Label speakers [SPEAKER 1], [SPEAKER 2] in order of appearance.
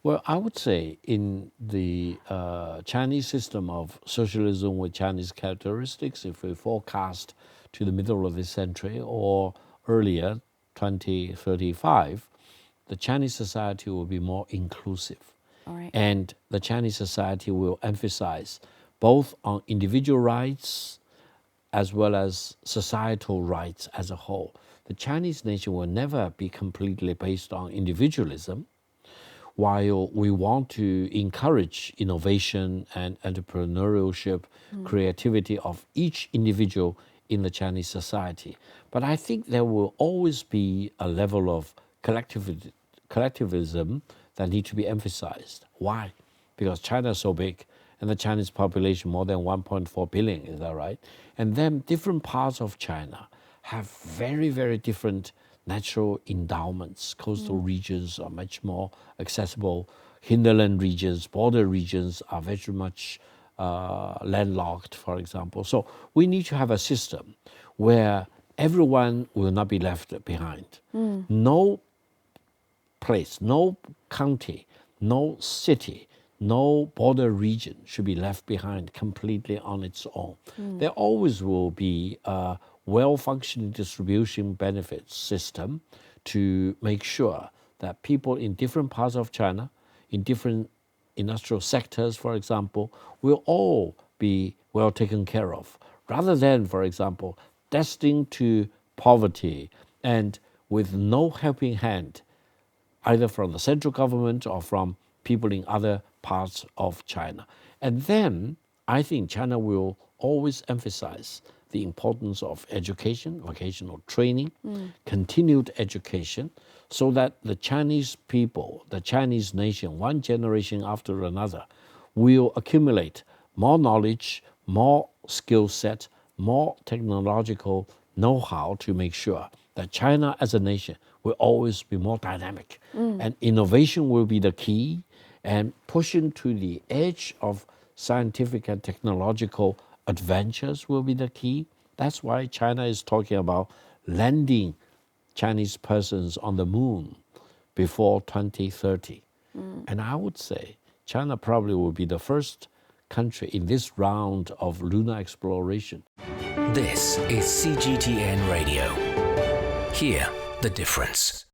[SPEAKER 1] Well, I would say in the Chinese system of socialism with Chinese characteristics, if we forecast to the middle of this century or earlier, 2035, the Chinese society will be more inclusive.
[SPEAKER 2] All right.
[SPEAKER 1] And the Chinese society will emphasize both on individual rights as well as societal rights as a whole. The Chinese nation will never be completely based on individualism, while we want to encourage innovation and entrepreneurship, creativity of each individual in the Chinese society. But I think there will always be a level of collectivism that needs to be emphasized. Why? Because China is so big, and the Chinese population more than 1.4 billion, is that right? And then different parts of China have very, very different natural endowments. Coastal regions are much more accessible. Hinterland regions, border regions are very much landlocked, for example. So we need to have a system where everyone will not be left behind. No place, no county, no city, no border region should be left behind completely on its own. There always will be a well-functioning distribution benefits system to make sure that people in different parts of China, in different industrial sectors, for example, will all be well taken care of, rather than, for example, destined to poverty and with no helping hand, either from the central government or from people in other parts of China. And then I think China will always emphasize the importance of education, vocational training, continued education, so that the Chinese people, the Chinese nation, one generation after another, will accumulate more knowledge, more skill set, more technological know-how to make sure that China as a nation will always be more dynamic. And innovation will be the key, and pushing to the edge of scientific and technological adventures will be the key. That's why China is talking about landing Chinese persons on the moon before 2030. And I would say China probably will be the first country in this round of lunar exploration.
[SPEAKER 3] This is CGTN Radio. Hear the difference.